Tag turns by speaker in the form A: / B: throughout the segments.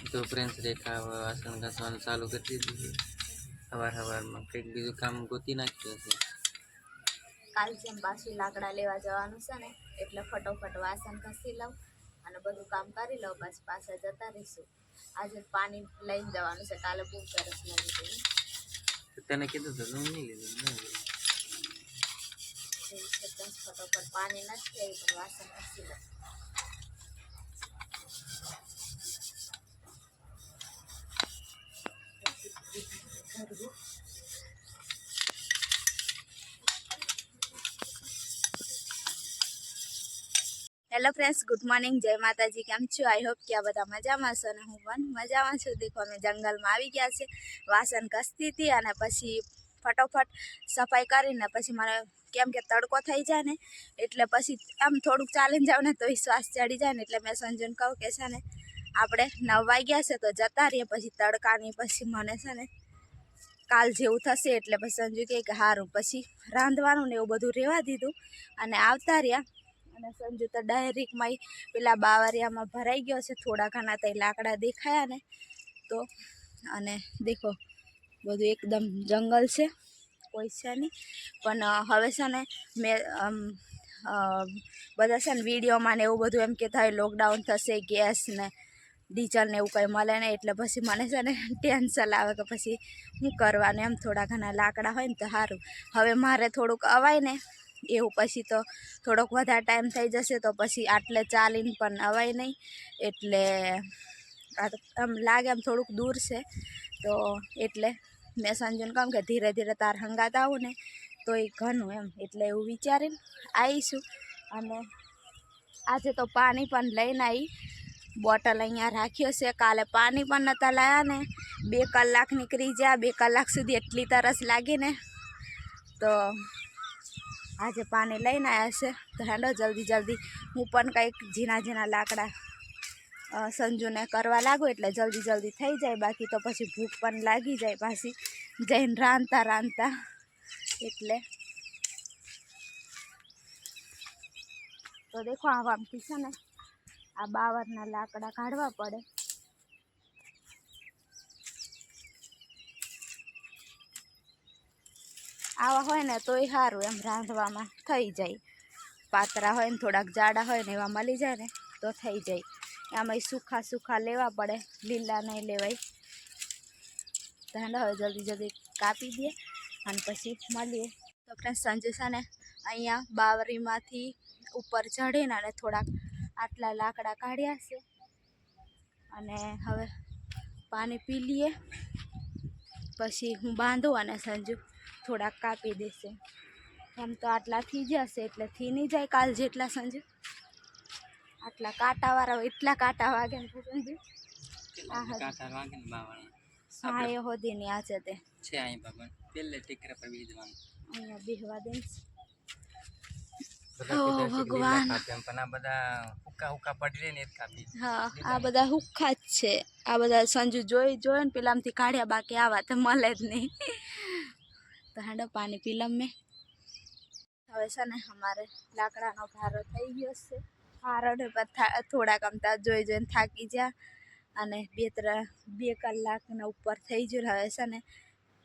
A: તો ફ્રેન્ડ્સ રેખા વાસણ ઘસવાનું ચાલુ કરી દીધું છે। સવારમાં કંઈક બીજું કામ ગોતી નાખ્યું છે।
B: કાલ જેમ પાછું લાકડા લેવા જવાનું છે ને એટલે ફટોફટ વાસણ ઘસી લઉં અને બધું કામ કરી લઉં, બસ પાછા જતા રહીશું। આજે પાણી લઈને જવાનું છે, કાલે બહુ સરસ લાગ્યું હતું।
A: તને કીધું તો હું નહીં લીધું
B: ફટોફટ પાણી નથી આવી પણ વાસણ ઘસી લઉં। હેલો ફ્રેન્ડ્સ, ગુડ મોર્નિંગ, જય માતાજી। કેમ છો? આઈ હોપ કે આ બધા મજામાં છો ને હું પણ મજામાં છું। દેખો અમે જંગલમાં આવી ગયા છે, વાસણ ઘસતી હતી અને પછી ફટોફટ સફાઈ કરીને પછી મારે કેમ કે તડકો થઈ જાય ને એટલે પછી આમ થોડુંક ચાલીને જાવ ને તો શ્વાસ ચડી જાય ને એટલે મેં સંજુને કહું કે છે ને આપણે 9 વાગ્યા છે તો જતા રહીએ, પછી તડકાની પછી મને છે ને કાલ જેવું થશે એટલે પછી સંજુ કહે કે સારું, પછી રાંધવાનું ને એવું બધું રહેવા દીધું અને આવતા રહ્યા। અને સંજુ તો ડાયરેક્ટમાં પેલા બાવરિયામાં ભરાઈ ગયો છે, થોડા ઘણા તો લાકડા દેખાયા ને તો અને દેખો બધું એકદમ જંગલ છે, કોઈ છે નહીં। પણ હવે છે ને મેં બધા છે ને વિડીયોમાં ને એવું બધું એમ કહેતા હોય લોકડાઉન થશે, ગેસ ને ડીઝલ ને એવું કંઈ મળે ને એટલે પછી મને છે ને ટેન્શન આવે કે પછી શું કરવાનું, એમ થોડા ઘણા લાકડા હોય ને તો સારું। હવે મારે થોડુંક અવાય ને એવું પછી તો થોડોક વધારે ટાઈમ થઈ જશે તો પછી આટલે ચાલીને પણ અવાય નહીં, એટલે આમ લાગે એમ થોડુંક દૂર છે તો એટલે મેં સંજુને કહું કે ધીરે ધીરે તાર હંગાત આવું ને તો એ ઘણું એમ, એટલે એવું વિચારીને આવીશું। અને આજે તો પાણી પણ લઈને આવી, બોટલ અહીંયા રાખ્યો છે, કાલે પાણી પણ નહોતા લાવ્યા ને 2 કલાક નીકળી ગયા, 2 કલાક સુધી એટલી તરસ લાગી ને તો આજે પાણી લઈને આવ્યા છે। તો હેલો જલ્દી જલ્દી હું પણ કંઈક ઝીણા લાકડા સંજુને કરવા લાગું એટલે જલ્દી જલ્દી થઈ જાય, બાકી તો પછી ભૂખ પણ લાગી જાય પાછી જઈને રાંધતા એટલે તો દેખો આવામથી છે ને આ બાવરના લાકડા કાઢવા પડે। આવા હોય ને તોય સારું, એમ રાંધવામાં થઈ જાય, પાતરા હોય ને થોડાક જાડા હોય ને એવા મળી જાય ને તો થઈ જાય। આમાં સૂખા લેવા પડે, લીલા નહીં લેવાય। તો હવે જલ્દી જલ્દી કાપી દઈએ અને પછી મળીએ। તો ફ્રેન્ડ્સ સંજુ છે ને અહીંયા બાવરીમાંથી ઉપર ચડીને અને થોડાક આટલા લાકડા કાઢ્યા છે અને હવે પાણી પી લઈએ, પછી હું બાંધું અને સંજુ થોડાક કાપી દેશે। આમ તો આટલા થઈ જશે એટલે થઈ નહીં જાય કાલ જેટલા સંજુ, આટલા કાંટાવાળા એટલા કાંટા વાગે ને સંજુ હા એ હોદી ની આ છે તે
A: છે અહીં બાબા પેલે ટેકરા પર બીજવાનું
B: અહીંયા બેહવા દે।
A: ભગવાન પણ આ બધા હુક્કા પડી રહે ને એક કાપી,
B: હા આ બધા હુક્કા જ છે, આ બધા સંજુ જોઈ ને પેલામાંથી કાઢ્યા, બાકી આવા તો મળે જ નહીં। તો હેડો પાણી પી લઉં મેં। હવે છે ને અમારે લાકડાનો ભારો થઈ ગયો છે, ભારો થોડાક અમતા જોઈને થાકી ગયા અને 2 કલાકના ઉપર થઈ ગયું। હવે છે ને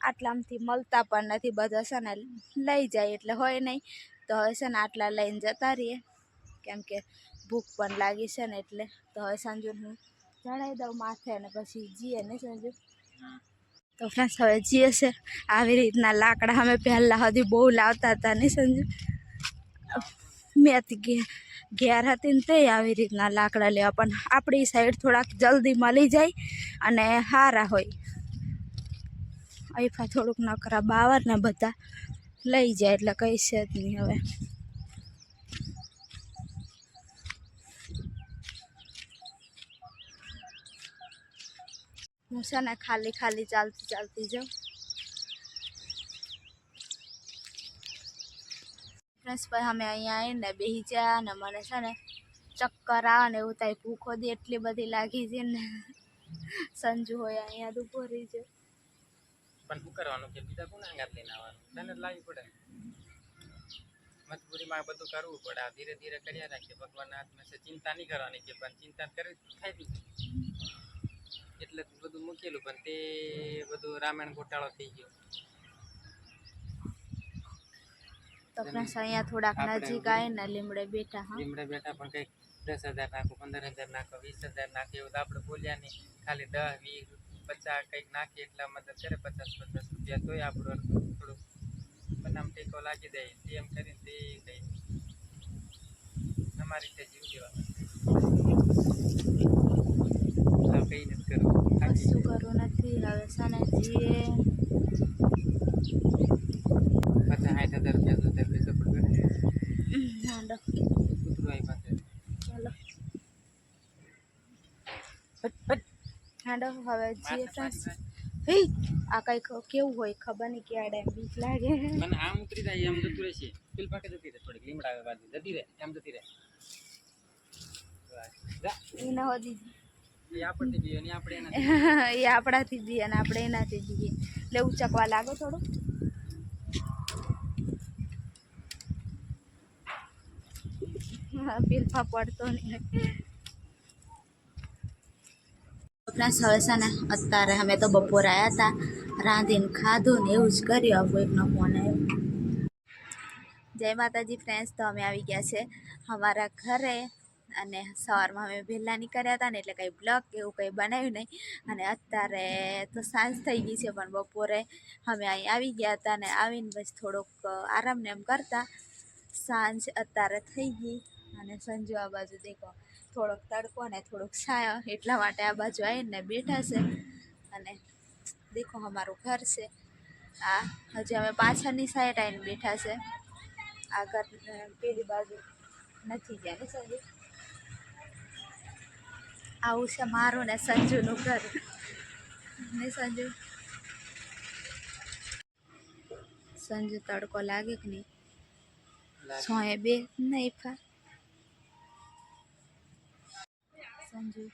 B: આટલામાંથી મળતા પણ નથી, બધા છે ને લઈ જાય એટલે હોય નહીં, તો હવે છે ને આટલા લઈને જતા રહીએ કેમ કે ભૂખ પણ લાગી છે ને એટલે। તો હવે સંજુને હું ચડાવી દઉં માથે અને પછી જઈએ ને સંજુ। તો ફ્રેન્ડ્સ હવે જઈએ છે આવી રીતના લાકડા અમે પહેલાં સુધી બહુ લાવતા હતા ને સંજુ, મેં ઘેર હતી ને તે આવી રીતના લાકડા લેવા, પણ આપણી સાઈડ થોડાક જલ્દી મળી જાય અને સારા હોય, અહીંફા થોડુંક નકરા બાવર ને બધા લઈ જાય એટલે કંઈ છે જ નહીં। હવે હું છે ને ખાલી ચાલતી જાઉં। ફ્રેન્ડ્સ ભાઈ અમે અહીંયા આવીને બેસી ગયા ને મને છે ને ચક્કર આવે ને એવું થાય, ભૂખ હોતી એટલી બધી લાગી છે ને સંજુ હોય અહીંયા તો ઉભો રહી છે
A: પણ શું કરવાનું કે બીજા કોને આંગાત લઈને આવવાનું, તને લાવવી પડે, મજબૂરીમાં બધું કરવું પડે, ધીરે ધીરે કર્યા રાખીએ, ભગવાનના હાથમાં છે, ચિંતા નહીં કરવાની કે પણ ચિંતા કરી થાય બી કરેલું પણ તે બધું રામાયણ ઘોટાળો થઈ ગયો.
B: તો ફ્રેન્ડ્સ અહીંયા થોડાક
A: આપણે
B: નજીક આવીને લીમડે બેઠા. હા,
A: લીમડે બેઠા પણ કંઈક 10,000 નાખો, 15,000 નાખો, 20,000 નાખે એવું તો આપણે બોલ્યા નહીં. ખાલી 10, 20, 50 કંઈક નાખીએ એટલા મદદ કરે, 50 રૂપિયા તોય આપણું થોડુંક બનામ ટેકો લાગી જાય. એમ કરીને તે કંઈ અમારી રીતે જીવ દેવા કંઈ નથી કરવું.
B: કશું કરવું નથી. હવે સાને જીએ
A: 50,000 રૂપિયા તો પૈસા પણ કરે.
B: હાંડો
A: કૂતરું આવી પાસે
B: ચાલો ફટ હાંડો હવે જીએ ફ્રેન્ડ્સ. હે આ કંઈક કેવું હોય ખબર નહીં, ક્યારે બીક લાગે.
A: મને આમ ઉતરી જાય એમ જતું રહેશે. પેલ પાકે જતી રહે, થોડીક લીમડા બાજુ જતી રહે, એમ જતી રહે.
B: એ ન હોતી
A: એ આપણથી બી અને આપણે એના
B: એ આપણાથી બી અને આપણે એનાથી બી એટલે ઉચકવા લાગો થોડું. પીલફા પડતો નહીં. પ્લસ હવે છે ને અત્યારે અમે તો બપોર આવ્યા હતા, રાંધીને ખાધું ને એવું જ કર્યું. કોઈકનો ફોન આવ્યો. જય માતાજી ફ્રેન્ડ્સ, તો અમે આવી ગયા છે અમારા ઘરે અને સવારમાં અમે વહેલા નીકળ્યા હતા ને એટલે કંઈ બ્લોગ કે એવું કંઈ બનાવ્યું નહીં. અને અત્યારે તો સાંજ થઈ ગઈ છે પણ બપોરે અમે અહીં આવી ગયા હતા ને આવીને પછી થોડોક આરામ ને એમ કરતા સાંજ અત્યારે થઈ ગઈ. અને સંજુ આ બાજુ દેખો થોડોક તડકો ને થોડોક છાયો એટલા માટે આ બાજુ આવીને બેઠા છે. અને દેખો અમારું ઘર છે આ. હજી અમે પાછળની સાઈડ આવીને બેઠા છે. આ ઘર પેલી બાજુ નથી ગયા ને સંજુ. આવું છે મારું ને સંજુનું ઘર ને સંજુ. સંજુ તડકો લાગે કે નહીં? સોએ બે નહીં ફા સંજુ.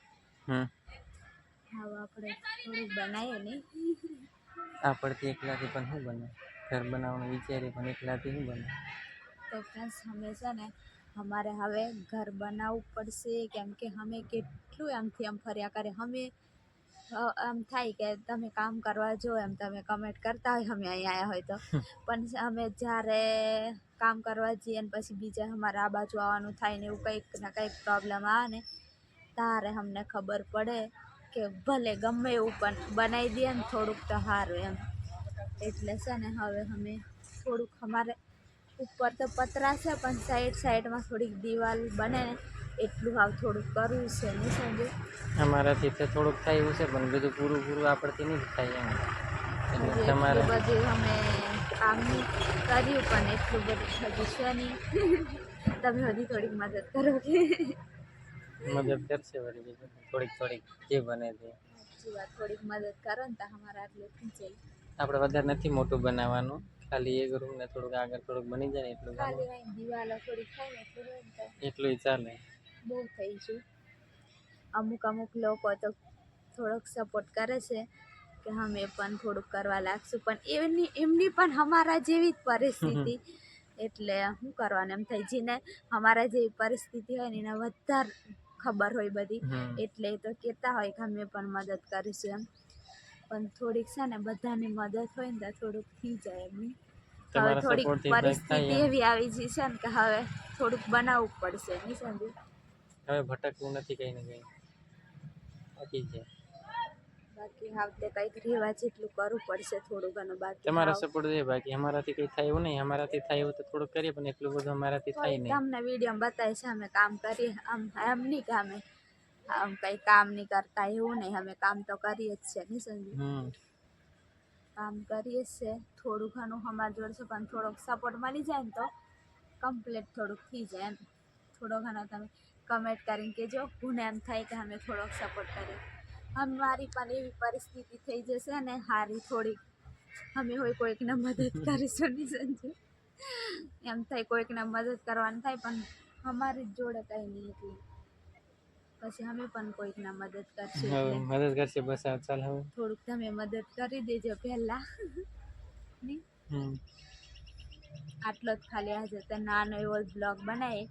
B: હવે આપણે થોડુંક બનાવીએ નહીં.
A: આપણથી એકલાથી પણ શું બને? ઘર બનાવવાનું વિચારીએ પણ એકલાથી શું બને?
B: તો ફ્રેન્ડ્સ અમે છે ને અમારે હવે ઘર બનાવવું પડશે, કેમ કે અમે કેટલું આમથી આમ ફર્યા કરે. અમે આમ થાય કે તમે કામ કરવા જો એમ તમે કમેન્ટ કરતા હોય અમે અહીં આવ્યા હોય તો, પણ અમે જ્યારે કામ કરવા જઈએ ને પછી બીજા અમારે આ બાજુ આવવાનું થાય ને એવું કંઈક ને કંઈક પ્રોબ્લેમ આવે ને ત્યારે અમને ખબર પડે કે ભલે ગમે એવું પણ બનાવી દઈએ ને થોડુંક તો સારું એમ. એટલે છે ને હવે અમે થોડુંક અમારે ઉપર તો પતરા છે પણ સાઈડમાં થોડીક દિવાલ બને ને એટલું હાવ થોડુંક કરવું છે નહીં સમજે.
A: અમારાથી તો થોડુંક થાય એવું છે પણ બધું પૂરું આપણથી નહીં થાય એમ. એટલે
B: એટલું
A: તમારે
B: બધું અમે કામ નહીં કર્યું પણ એટલું બધું હજુ છે નહીં. તમે હજી થોડીક મદદ કરો કે
A: મદદ કરશે વળી બીજું થોડીક જે બને તે.
B: સાચી વાત, થોડીક મદદ કરો ને તો અમારા આટલું થઈ જાય.
A: આપણે વધારે નથી મોટું બનાવવાનું, ખાલી એક રૂમ ને થોડુંક આગળ થોડુંક બની જાય ને એટલું
B: ખાલી અહીં દિવાલો થોડીક થાય ને એટલું હોય ને તો
A: એટલું ચાલે.
B: બહુ થઈ ગયું. અમુક લોકો તો થોડોક સપોર્ટ કરે છે કે અમે પણ થોડુંક કરવા લાગશું, પણ એમની પણ અમારા જેવી જ પરિસ્થિતિ. એટલે શું કરવાનું એમ થાય, જેને અમારા જેવી પરિસ્થિતિ હોય ને એને વધારે ખબર હોય બધી, એટલે તો કહેતા હોય કે અમે પણ મદદ કરીશું એમ. પણ થોડીક છે ને બધાની મદદ હોય ને તો થોડુંક થઈ જાય એમ. હવે થોડીક પરિસ્થિતિ એવી આવી ગઈ છે ને કે હવે થોડુંક બનાવવું પડશે નહીં સમજે.
A: હવે ભટકવું નથી કંઈ ને કંઈ બાકી છે.
B: બાકી હાવતે કંઈક રહેવા જેટલું કરવું પડશે થોડું ઘણું. બાકી
A: તમારો સપોર્ટ છે, બાકી અમારાથી કંઈ થાય એવું નહીં. અમારાથી થાય એવું તો થોડુંક કરીએ પણ એટલું બધું અમારાથી થાય નહીં.
B: તમને વિડીયો બતાવે છે અમે કામ કરીએ એમ નહીં કે અમે આમ કંઈ કામ નહીં કરતા એવું નહીં. અમે કામ તો કરીએ જ છે નહીં સમજી. કામ કરીએ જ છે થોડું ઘણું અમારા જોડે છે પણ થોડોક સપોર્ટ મળી જાય ને તો કમ્પ્લીટ થોડુંક થઈ જાય એમ. થોડો ઘણો તમે કમેન્ટ કરીને કહેજો, મને એમ થાય કે અમે થોડોક સપોર્ટ કરીએ. અમારી પણ એવી પરિસ્થિતિ થઈ જશે ને સારી થોડીક, અમે હોય કોઈકને મદદ કરીશું નહીં સમજે. એમ થાય કોઈકને મદદ કરવાની થાય પણ અમારી જોડે કંઈ નહીં એટલી પછી અમે પણ કોઈકના મદદ કરશું.
A: મદદ કરશે બસ ચાલ. હવે
B: થોડુંક તમે મદદ કરી દેજો પહેલા નહીં. આટલો જ ખાલી આજે તો નાનો એવો જ બ્લોગ બનાવે,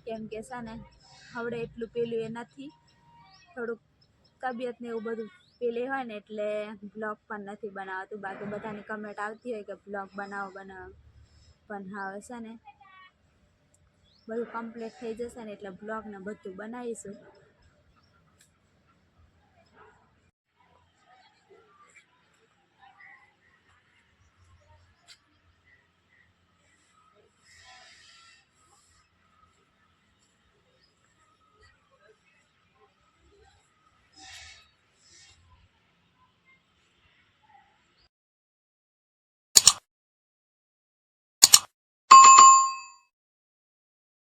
B: કેમ કે છે ને હવડે એટલું પેલું એ નથી, થોડુંક તબિયત ને એવું બધું પેલી હોય ને એટલે બ્લોગ પણ નથી બનાવતું. બાકી બધાની કમેન્ટ આવતી હોય કે બ્લોગ બનાવો પણ હવે છે ને બધું કમ્પ્લીટ થઈ જશે ને એટલે બ્લોગ ને બધું બનાવીશું.